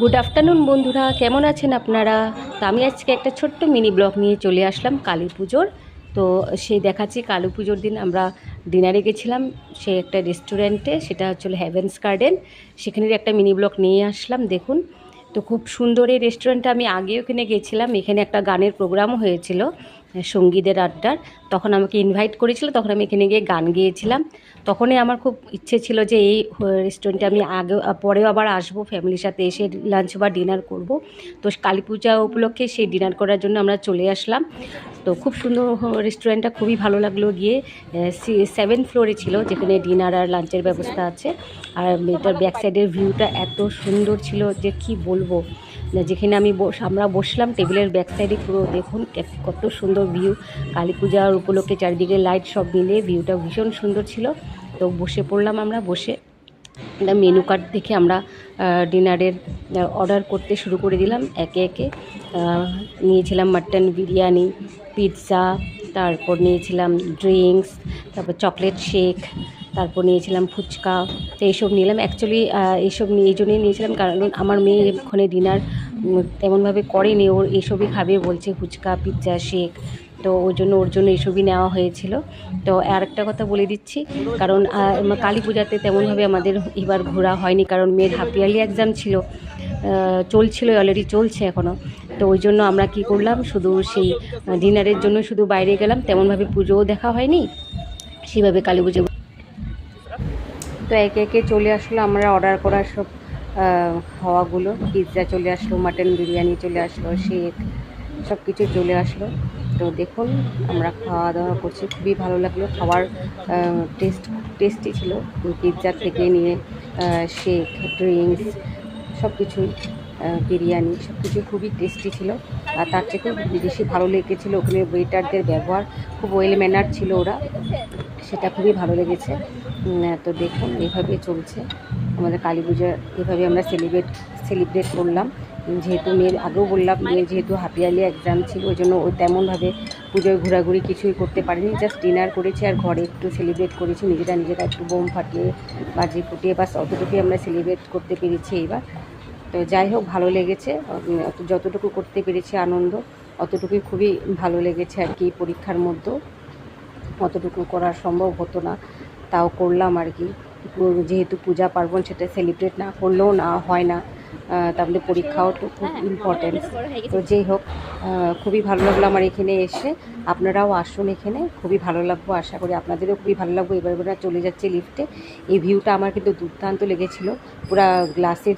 Good afternoon বন্ধুরা, কেমন আছেন আপনারা? তো আমি আজকে একটা ছোট্ট মিনি ব্লগ নিয়ে চলে আসলাম কালী পুজোর। তো সেই দেখাচ্ছি কালী পুজোর দিন আমরা ডিনারে গেছিলাম সে একটা রেস্টুরেন্টে, সেটা হচ্ছিল হ্যাভেন্স গার্ডেন। সেখানের একটা মিনি ব্লগ নিয়ে আসলাম, দেখুন। তো খুব সুন্দর এই রেস্টুরেন্টটা, আমি আগে ওখানে গেছিলাম, এখানে একটা গানের প্রোগ্রামও হয়েছিল, সঙ্গীদের আড্ডার। তখন আমাকে ইনভাইট করেছিল, তখন আমি এখানে গিয়ে গান গেয়েছিলাম। তখনই আমার খুব ইচ্ছে ছিল যে এই রেস্টুরেন্টে আমি আগে পরেও আবার আসবো, ফ্যামিলির সাথে এসে লাঞ্চ বা ডিনার করব। তো কালী পূজা উপলক্ষে সেই ডিনার করার জন্য আমরা চলে আসলাম। তো খুব সুন্দর রেস্টুরেন্টটা, খুবই ভালো লাগলো গিয়ে। 7th ফ্লোরে ছিল, যেখানে ডিনার আর লাঞ্চের ব্যবস্থা আছে। আর এটার ব্যাক সাইডের ভিউটা এত সুন্দর ছিল যে কি বলবো। যেখানে আমরা বসলাম টেবিলের ব্যাক সাইডে, পুরো দেখুন কত সুন্দর ভিউ। কালী পূজার উপলক্ষে চারিদিকে লাইট সব মিলে ভিউটা ভীষণ সুন্দর ছিল। তো বসে পড়লাম, আমরা বসে মেনু কার্ড দেখে আমরা ডিনারের অর্ডার করতে শুরু করে দিলাম একে একে। নিয়েছিলাম মাটন বিরিয়ানি, পিৎজা, তারপর নিয়েছিলাম ড্রিঙ্কস, তারপর চকলেট শেক, তারপর নিয়েছিলাম ফুচকা। তো এইসব নিলাম। অ্যাকচুয়ালি এইসব এই জন্যই নিয়েছিলাম কারণ আমার মেয়ে ওখানে ডিনার তেমনভাবে করেনি, ওর এইসবই খাবে বলছে, ফুচকা, পিৎজা, শেক। তো ওর জন্য এইসবই নেওয়া হয়েছিল। তো আর একটা কথা বলে দিচ্ছি, কারণ কালী পূজাতে তেমনভাবে আমাদের এবার ঘোরা হয়নি, কারণ মেয়ের হাফ ইয়ারলি এক্সাম ছিল, চলছিল, অলরেডি চলছে এখনও। তো ওই জন্য আমরা কি করলাম, শুধু সেই ডিনারের জন্য শুধু বাইরে গেলাম, তেমনভাবে পুজোও দেখা হয়নি সেভাবে কালী পুজো। তো একে একে চলে আসলো আমরা অর্ডার করা সব খাওয়াগুলো। পিৎজা চলে আসলো, মাটন বিরিয়ানি চলে আসলো, শেক, সব কিছু চলে আসলো। তো দেখুন আমরা খাওয়া দাওয়া করছি, খুবই ভালো লাগলো। খাবার টেস্টি ছিল, পিৎজা থেকে নিয়ে শেক, ড্রিঙ্কস, সব কিছুই, বিরিয়ানি, সব কিছু খুবই টেস্টি ছিল। আর তার থেকেও বেশি ভালো লেগেছিলো ওখানে ওয়েটারদের ব্যবহার, খুব ওয়েল ম্যানার ছিল ওরা, সেটা খুবই ভালো লেগেছে। তো দেখুন এইভাবে চলছে আমাদের কালী পূজা, এভাবে আমরা সেলিব্রেট করলাম। যেহেতু মেয়ের, আগেও বললাম, মেয়ের যেহেতু হাফ ইয়ারলি এক্সাম ছিল, ওই জন্য ওই তেমনভাবে পুজোয় ঘোরাঘুরি কিছুই করতে পারিনি, জাস্ট ডিনার করেছি আর ঘরে একটু সেলিব্রেট করেছি নিজেরা একটু বোম ফাটিয়ে, বাজি ফুটিয়ে, বাস অতটুকুই আমরা সেলিব্রেট করতে পেরেছি এইবার। তো যাই হোক, ভালো লেগেছে, যতটুকু করতে পেরেছি আনন্দ, অতটুকুই খুবই ভালো লেগেছে আর কি। পরীক্ষার মধ্যেও অতটুকু করা সম্ভব হতো না, তাও করলাম আর কি। যেহেতু পূজা পার্বণ, সেটা সেলিব্রেট না করলেও না হয় না, তারপরে পরীক্ষাও তো খুব ইম্পর্টেন্স। তো যেই হোক, খুবই ভালো লাগলো আমার এখানে এসে। আপনারাও আসুন এখানে, খুবই ভালো লাগবো, আশা করি আপনাদেরও খুবই ভালো লাগবে। এবার চলে যাচ্ছে লিফটে। এই ভিউটা আমার কিন্তু দুর্দান্ত লেগেছিলো, পুরা গ্লাসের